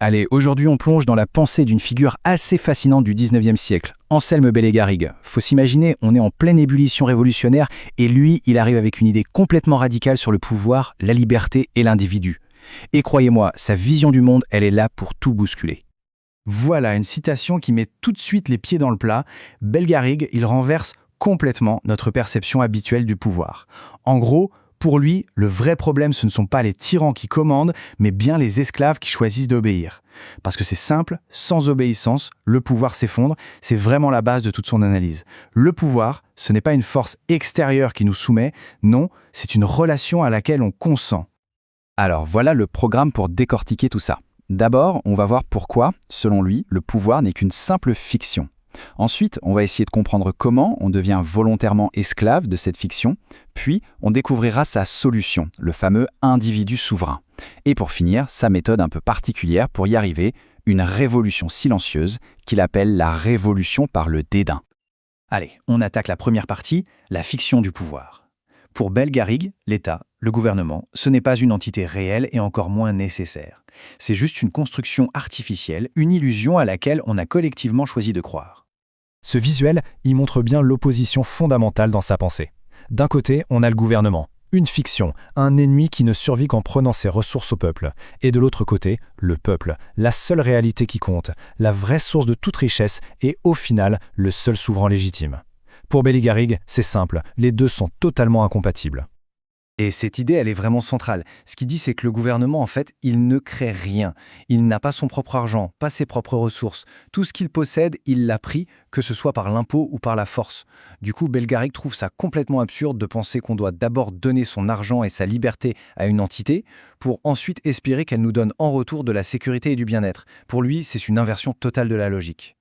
Allez, aujourd'hui on plonge dans la pensée d'une figure assez fascinante du 19e siècle, Anselme Bellay Garrigue. Faut s'imaginer, on est en pleine ébullition révolutionnaire et lui, il arrive avec une idée complètement radicale sur le pouvoir, la liberté et l'individu. Et croyez-moi, sa vision du monde, elle est là pour tout bousculer. Voilà une citation qui met tout de suite les pieds dans le plat. Bellay Garrigue, il renverse complètement notre perception habituelle du pouvoir. En gros, pour lui, le vrai problème, ce ne sont pas les tyrans qui commandent, mais bien les esclaves qui choisissent d'obéir. Parce que c'est simple, sans obéissance, le pouvoir s'effondre, c'est vraiment la base de toute son analyse. Le pouvoir, ce n'est pas une force extérieure qui nous soumet, non, c'est une relation à laquelle on consent. Alors voilà le programme pour décortiquer tout ça. D'abord, on va voir pourquoi, selon lui, le pouvoir n'est qu'une simple fiction. Ensuite, on va essayer de comprendre comment on devient volontairement esclave de cette fiction, puis on découvrira sa solution, le fameux individu souverain. Et pour finir, sa méthode un peu particulière pour y arriver, une révolution silencieuse qu'il appelle la révolution par le dédain. Allez, on attaque la première partie, la fiction du pouvoir. Pour Bellay Garrigue, l'État, le gouvernement, ce n'est pas une entité réelle et encore moins nécessaire. C'est juste une construction artificielle, une illusion à laquelle on a collectivement choisi de croire. Ce visuel, il montre bien l'opposition fondamentale dans sa pensée. D'un côté, on a le gouvernement, une fiction, un ennemi qui ne survit qu'en prenant ses ressources au peuple. Et de l'autre côté, le peuple, la seule réalité qui compte, la vraie source de toute richesse et au final, le seul souverain légitime. Pour Bellay Garrigue, c'est simple, les deux sont totalement incompatibles. Et cette idée, elle est vraiment centrale. Ce qu'il dit, c'est que le gouvernement, en fait, il ne crée rien. Il n'a pas son propre argent, pas ses propres ressources. Tout ce qu'il possède, il l'a pris, que ce soit par l'impôt ou par la force. Du coup, Bellay Garrigue trouve ça complètement absurde de penser qu'on doit d'abord donner son argent et sa liberté à une entité, pour ensuite espérer qu'elle nous donne en retour de la sécurité et du bien-être. Pour lui, c'est une inversion totale de la logique.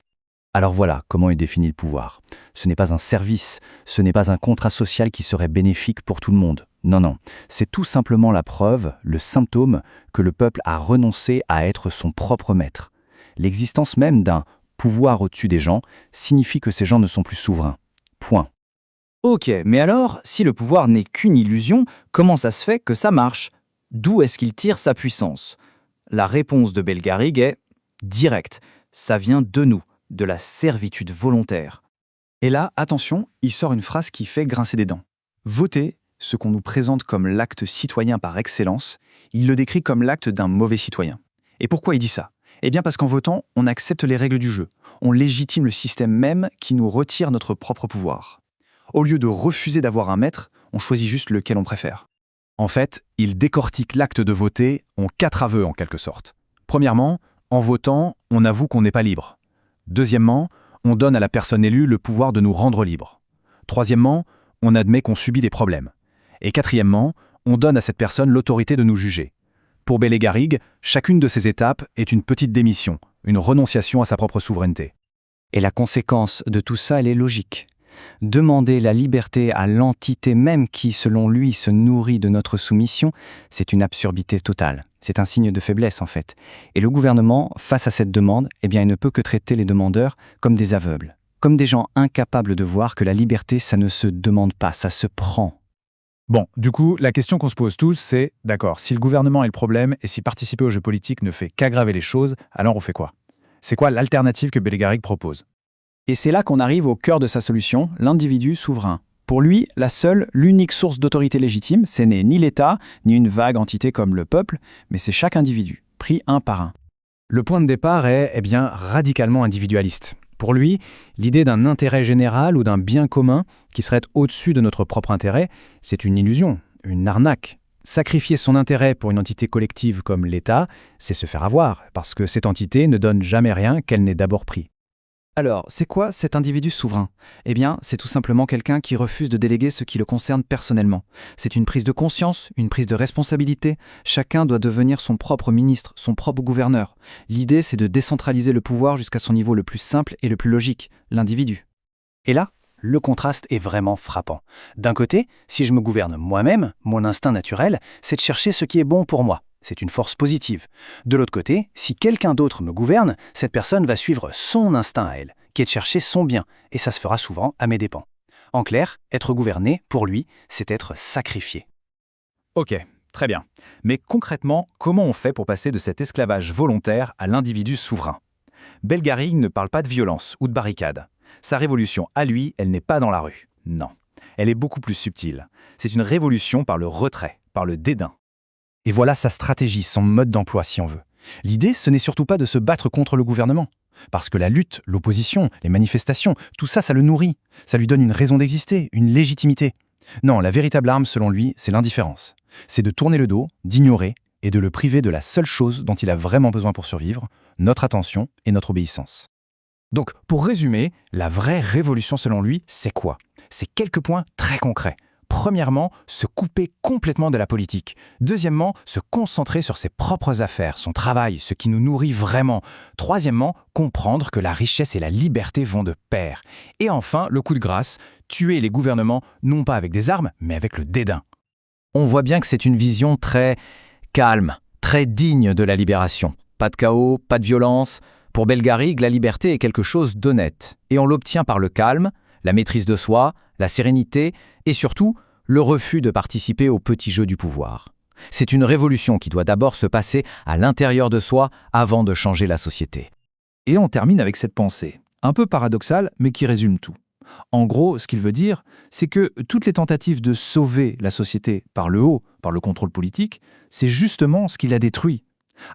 Alors voilà comment il définit le pouvoir. Ce n'est pas un service, ce n'est pas un contrat social qui serait bénéfique pour tout le monde. Non, c'est tout simplement la preuve, le symptôme, que le peuple a renoncé à être son propre maître. L'existence même d'un pouvoir au-dessus des gens signifie que ces gens ne sont plus souverains. Point. Ok, mais alors, si le pouvoir n'est qu'une illusion, comment ça se fait que ça marche? D'où est-ce qu'il tire sa puissance? La réponse de Bellay Garrigue est directe. Ça vient de nous, de la servitude volontaire. Et là, attention, il sort une phrase qui fait grincer des dents. Voter, ce qu'on nous présente comme l'acte citoyen par excellence, il le décrit comme l'acte d'un mauvais citoyen. Et pourquoi il dit ça? Eh bien parce qu'en votant, on accepte les règles du jeu. On légitime le système même qui nous retire notre propre pouvoir. Au lieu de refuser d'avoir un maître, on choisit juste lequel on préfère. En fait, il décortique l'acte de voter en 4 aveux en quelque sorte. Premièrement, en votant, on avoue qu'on n'est pas libre. Deuxièmement, on donne à la personne élue le pouvoir de nous rendre libres. Troisièmement, on admet qu'on subit des problèmes. Et quatrièmement, on donne à cette personne l'autorité de nous juger. Pour Bellay Garrigue, chacune de ces étapes est une petite démission, une renonciation à sa propre souveraineté. Et la conséquence de tout ça, elle est logique. Demander la liberté à l'entité même qui, selon lui, se nourrit de notre soumission, c'est une absurdité totale. C'est un signe de faiblesse, en fait. Et le gouvernement, face à cette demande, eh bien, il ne peut que traiter les demandeurs comme des aveugles, comme des gens incapables de voir que la liberté, ça ne se demande pas, ça se prend. Bon, du coup, la question qu'on se pose tous, c'est, d'accord, si le gouvernement est le problème et si participer au jeu politique ne fait qu'aggraver les choses, alors on fait quoi? C'est quoi l'alternative que Bellay Garrigue propose? Et c'est là qu'on arrive au cœur de sa solution, l'individu souverain. Pour lui, l'unique source d'autorité légitime, ce n'est ni l'État, ni une vague entité comme le peuple, mais c'est chaque individu, pris un par un. Le point de départ est, radicalement individualiste. Pour lui, l'idée d'un intérêt général ou d'un bien commun qui serait au-dessus de notre propre intérêt, c'est une illusion, une arnaque. Sacrifier son intérêt pour une entité collective comme l'État, c'est se faire avoir, parce que cette entité ne donne jamais rien qu'elle n'ait d'abord pris. Alors, c'est quoi cet individu souverain? Eh bien, c'est tout simplement quelqu'un qui refuse de déléguer ce qui le concerne personnellement. C'est une prise de conscience, une prise de responsabilité. Chacun doit devenir son propre ministre, son propre gouverneur. L'idée, c'est de décentraliser le pouvoir jusqu'à son niveau le plus simple et le plus logique, l'individu. Et là, le contraste est vraiment frappant. D'un côté, si je me gouverne moi-même, mon instinct naturel, c'est de chercher ce qui est bon pour moi. C'est une force positive. De l'autre côté, si quelqu'un d'autre me gouverne, cette personne va suivre son instinct à elle, qui est de chercher son bien, et ça se fera souvent à mes dépens. En clair, être gouverné, pour lui, c'est être sacrifié. Ok, Très bien. Mais concrètement, comment on fait pour passer de cet esclavage volontaire à l'individu souverain? Bellegarrigue ne parle pas de violence ou de barricade. Sa révolution, à lui, elle n'est pas dans la rue. Non. Elle est beaucoup plus subtile. C'est une révolution par le retrait, par le dédain. Et voilà sa stratégie, son mode d'emploi si on veut. L'idée, ce n'est surtout pas de se battre contre le gouvernement. Parce que la lutte, l'opposition, les manifestations, tout ça, ça le nourrit. Ça lui donne une raison d'exister, une légitimité. Non, la véritable arme, selon lui, c'est l'indifférence. C'est de tourner le dos, d'ignorer et de le priver de la seule chose dont il a vraiment besoin pour survivre, notre attention et notre obéissance. Donc, pour résumer, la vraie révolution selon lui, c'est quoi? C'est quelques points très concrets. Premièrement, se couper complètement de la politique. Deuxièmement, se concentrer sur ses propres affaires, son travail, ce qui nous nourrit vraiment. Troisièmement, comprendre que la richesse et la liberté vont de pair. Et enfin, le coup de grâce, tuer les gouvernements, non pas avec des armes, mais avec le dédain. On voit bien que c'est une vision très calme, très digne de la libération. Pas de chaos, pas de violence. Pour Bellegarrigue, la liberté est quelque chose d'honnête. Et on l'obtient par le calme, la maîtrise de soi, la sérénité et surtout le refus de participer au petit jeu du pouvoir. C'est une révolution qui doit d'abord se passer à l'intérieur de soi avant de changer la société. Et on termine avec cette pensée, un peu paradoxale, mais qui résume tout. En gros, ce qu'il veut dire, c'est que toutes les tentatives de sauver la société par le haut, par le contrôle politique, c'est justement ce qui la détruit.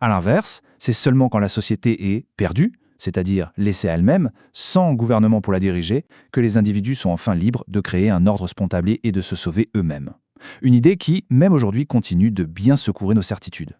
À l'inverse, c'est seulement quand la société est perdue, c'est-à-dire laissée à elle-même, sans gouvernement pour la diriger, que les individus sont enfin libres de créer un ordre spontané et de se sauver eux-mêmes. Une idée qui, même aujourd'hui, continue de bien secourir nos certitudes.